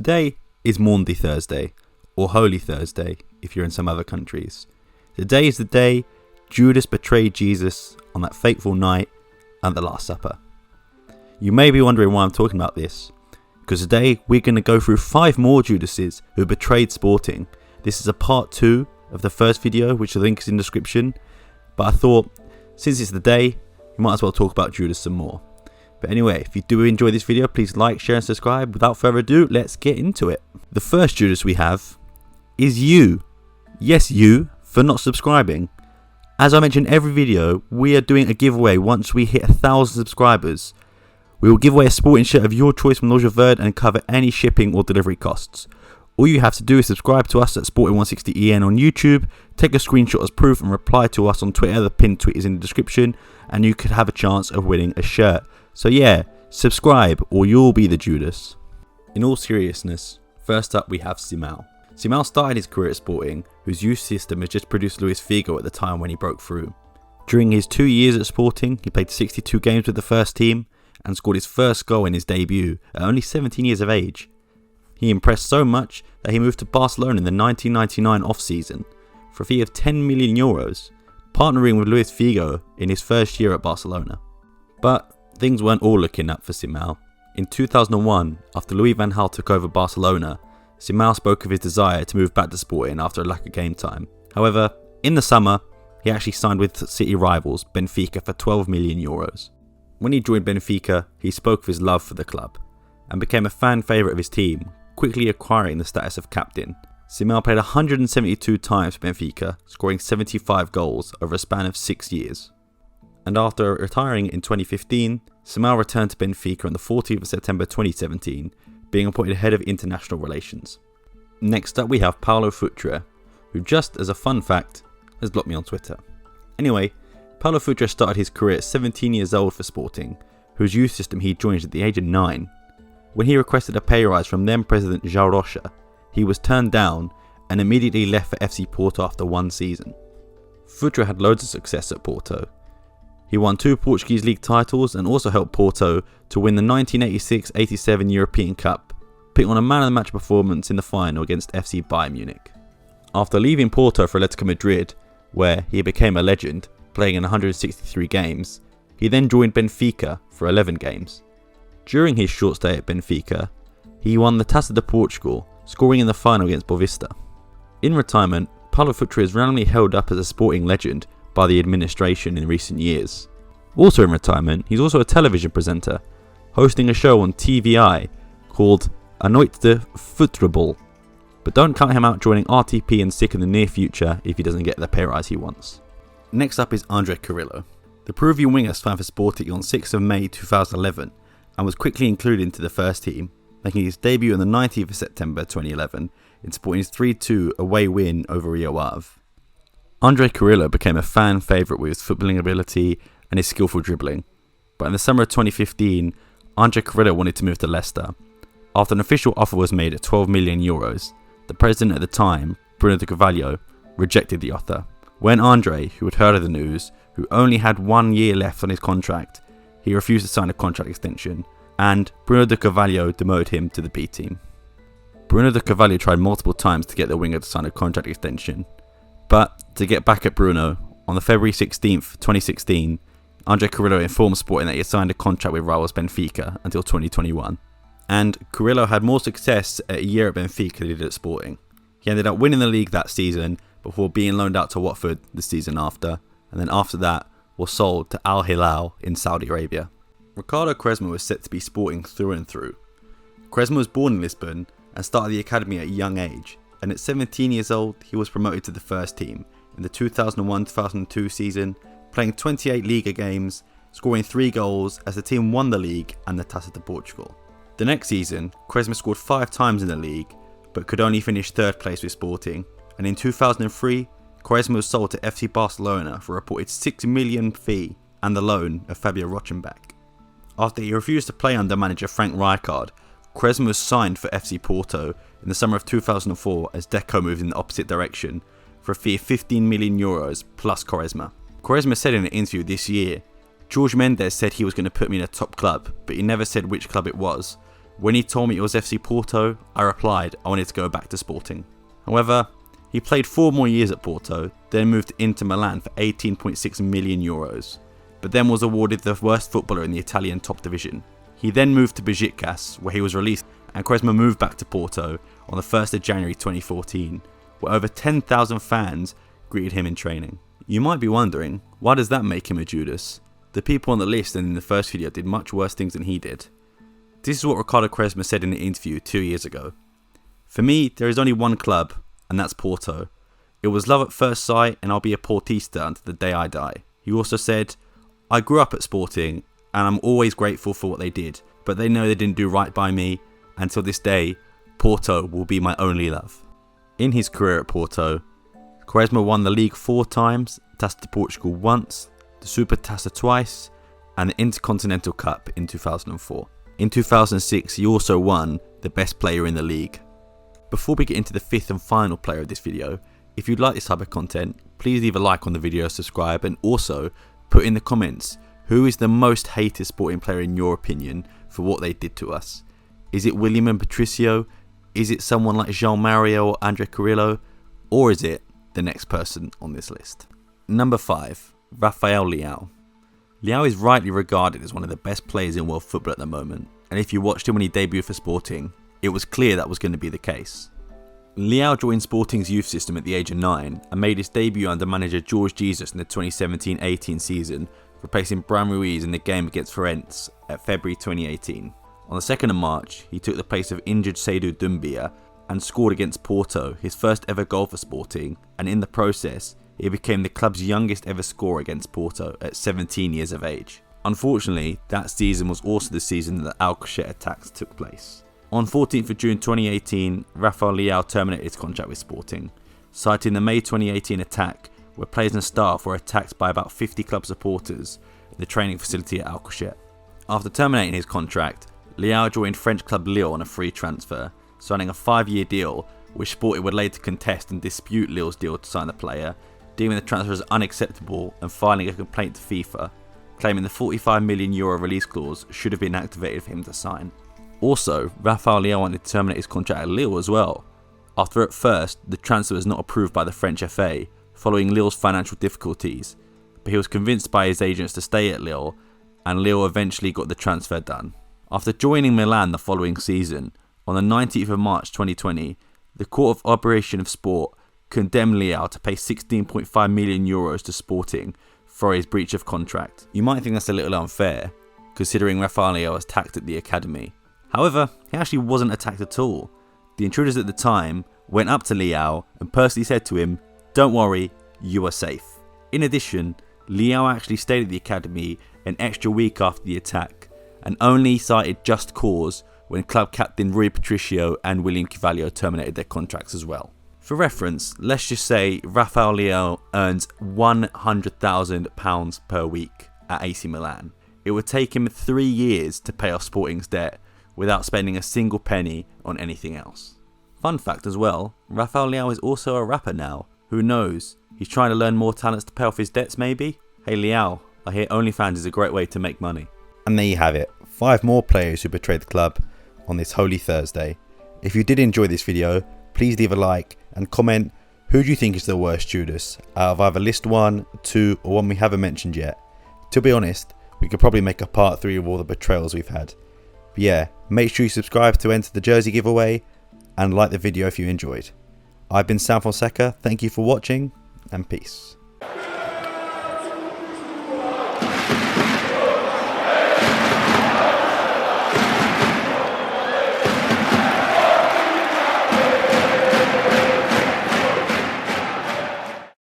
Today is Maundy Thursday, or Holy Thursday if you're in some other countries. Today is the day Judas betrayed Jesus on that fateful night at the Last Supper. You may be wondering why I'm talking about this, because today we're going to go through 5 more Judases who betrayed Sporting. This is a part 2 of the first video, which the link is in the description, but I thought since it's the day, you might as well talk about Judas some more. But anyway, if you do enjoy this video, please like, share and subscribe. Without further ado, let's get into it. The first Judas we have is you. Yes, you, for not subscribing. As I mentioned in every video, we are doing a giveaway once we hit 1,000 subscribers. We will give away a sporting shirt of your choice from Loja Verde and cover any shipping or delivery costs. All you have to do is subscribe to us at Sporting160EN on YouTube, take a screenshot as proof and reply to us on Twitter. The pinned tweet is in the description and you could have a chance of winning a shirt. So yeah, subscribe or you'll be the Judas. In all seriousness, first up we have Simão. Simão started his career at Sporting, whose youth system had just produced Luis Figo at the time when he broke through. During his 2 years at Sporting, he played 62 games with the first team and scored his first goal in his debut at only 17 years of age. He impressed so much that he moved to Barcelona in the 1999 off-season for a fee of €10 million, partnering with Luis Figo in his first year at Barcelona. But things weren't all looking up for Simão. In 2001, after Louis van Gaal took over Barcelona, Simão spoke of his desire to move back to Sporting after a lack of game time. However, in the summer, he actually signed with city rivals Benfica for €12 million. When he joined Benfica, he spoke of his love for the club and became a fan favourite of his team, quickly acquiring the status of captain. Simão played 172 times for Benfica, scoring 75 goals over a span of 6 years. And after retiring in 2015, Simão returned to Benfica on the 14th of September 2017, being appointed head of international relations. Next up we have Paulo Futre, who, just as a fun fact, has blocked me on Twitter. Anyway, Paulo Futre started his career at 17 years old for Sporting, whose youth system he joined at the age of 9. When he requested a pay rise from then President João Rocha, he was turned down and immediately left for FC Porto after 1 season. Futre had loads of success at Porto. He won 2 Portuguese league titles and also helped Porto to win the 1986-87 European Cup, picking on a man of the match performance in the final against FC Bayern Munich. After leaving Porto for Atletico Madrid, where he became a legend, playing in 163 games, he then joined Benfica for 11 games. During his short stay at Benfica, he won the Taça de Portugal, scoring in the final against Boavista. In retirement, Paulo Futre is randomly held up as a Sporting legend by the administration in recent years. Also in retirement, he's also a television presenter, hosting a show on TVI called A Noite de Futebol. But don't count him out joining RTP and SIC in the near future if he doesn't get the pay rise he wants. Next up is Andre Carrillo. The Peruvian winger signed for Sporting on 6th of May 2011 and was quickly included into the first team, making his debut on the 19th of September 2011 in Sporting's 3-2 away win over Rio Ave. Andre Carrillo became a fan favourite with his footballing ability and his skillful dribbling, but in the summer of 2015, Andre Carrillo wanted to move to Leicester. After an official offer was made at €12 million, the president at the time, Bruno de Carvalho, rejected the offer. When Andre, who had heard of the news, who only had 1 year left on his contract, he refused to sign a contract extension, and Bruno de Carvalho demoted him to the B team. Bruno de Carvalho tried multiple times to get the winger to sign a contract extension, but to get back at Bruno, on the February 16th, 2016, Andre Carrillo informed Sporting that he had signed a contract with rivals Benfica until 2021. And Carrillo had more success at a year at Benfica than he did at Sporting. He ended up winning the league that season before being loaned out to Watford the season after, and then after that was sold to Al Hilal in Saudi Arabia. Ricardo Quaresma was set to be Sporting through and through. Quaresma was born in Lisbon and started the academy at a young age, and at 17 years old he was promoted to the first team in the 2001-2002 season, playing 28 Liga games, scoring 3 goals as the team won the league and the Taça de Portugal. The next season, Quaresma scored 5 times in the league, but could only finish 3rd place with Sporting, and in 2003, Quaresma was sold to FC Barcelona for a reported €6 million fee and the loan of Fabio Rochenbach. After he refused to play under manager Frank Rijkaard, Quaresma was signed for FC Porto in the summer of 2004 as Deco moved in the opposite direction for a fee of €15 million plus Quaresma. Quaresma said in an interview this year, "Jorge Mendes said he was going to put me in a top club, but he never said which club it was. When he told me it was FC Porto, I replied I wanted to go back to Sporting. However, he played 4 more years at Porto, then moved to Inter Milan for €18.6 million, but then was awarded the worst footballer in the Italian top division. He then moved to Besiktas, where he was released, and Quaresma moved back to Porto on the 1st of January 2014, where over 10,000 fans greeted him in training. You might be wondering, why does that make him a Judas? The people on the list and in the first video did much worse things than he did. This is what Ricardo Quaresma said in an interview 2 years ago. For me, there is only one club, and that's Porto. It was love at first sight, and I'll be a Portista until the day I die. He also said, I grew up at Sporting, and I'm always grateful for what they did, but they know they didn't do right by me. Until this day, Porto will be my only love. In his career at Porto, Quaresma won the league 4 times, Taça de Portugal once, the Supertaça twice, and the Intercontinental Cup in 2004. In 2006, he also won the best player in the league. Before we get into the 5th and final player of this video, if you'd like this type of content, please leave a like on the video, subscribe, and also put in the comments who is the most hated Sporting player in your opinion for what they did to us. Is it William and Patricio? Is it someone like Jean Mario or Andre Carrillo? Or is it the next person on this list? Number 5, Raphael Leal. Leal is rightly regarded as one of the best players in world football at the moment, and if you watched him when he debuted for Sporting, it was clear that was going to be the case. Leal joined Sporting's youth system at the age of 9 and made his debut under manager Judas Jesus in the 2017-18 season, replacing Bram Ruiz in the game against Farense at February 2018. On the 2nd of March, he took the place of injured Seydou Doumbia and scored against Porto, his first ever goal for Sporting, and in the process, he became the club's youngest ever scorer against Porto at 17 years of age. Unfortunately, that season was also the season that the Alcochete attacks took place. On 14th of June 2018, Raphael Leal terminated his contract with Sporting, citing the May 2018 attack where players and staff were attacked by about 50 club supporters in the training facility at Alcochete. After terminating his contract, Leal joined French club Lille on a free transfer, signing a 5-year deal which Sporting would later contest and dispute Lille's deal to sign the player, deeming the transfer as unacceptable and filing a complaint to FIFA, claiming the €45 million release clause should have been activated for him to sign. Also, Raphael Leal wanted to terminate his contract at Lille as well, after at first the transfer was not approved by the French FA following Lille's financial difficulties, but he was convinced by his agents to stay at Lille, and Lille eventually got the transfer done. After joining Milan the following season, on the 19th of March 2020, the Court of Arbitration of Sport condemned Leal to pay €16.5 million to Sporting for his breach of contract. You might think that's a little unfair, considering Raphael Leal was attacked at the academy. However, he actually wasn't attacked at all. The intruders at the time went up to Leal and personally said to him, "Don't worry, you are safe." In addition, Leal actually stayed at the academy an extra week after the attack and only cited just cause when club captain Rui Patricio and William Carvalho terminated their contracts as well. For reference, let's just say Raphael Leal earns £100,000 per week at AC Milan. It would take him 3 years to pay off Sporting's debt without spending a single penny on anything else. Fun fact as well, Raphael Leal is also a rapper now. Who knows? He's trying to learn more talents to pay off his debts maybe? Hey Leal, I hear OnlyFans is a great way to make money. And there you have it, 5 more players who betrayed the club on this Holy Thursday. If you did enjoy this video, please leave a like and comment who do you think is the worst Judas out of either list 1, 2 or one we haven't mentioned yet. To be honest, we could probably make a part 3 of all the betrayals we've had. But yeah, make sure you subscribe to enter the jersey giveaway and like the video if you enjoyed. I've been Sam Fonseca, thank you for watching and peace.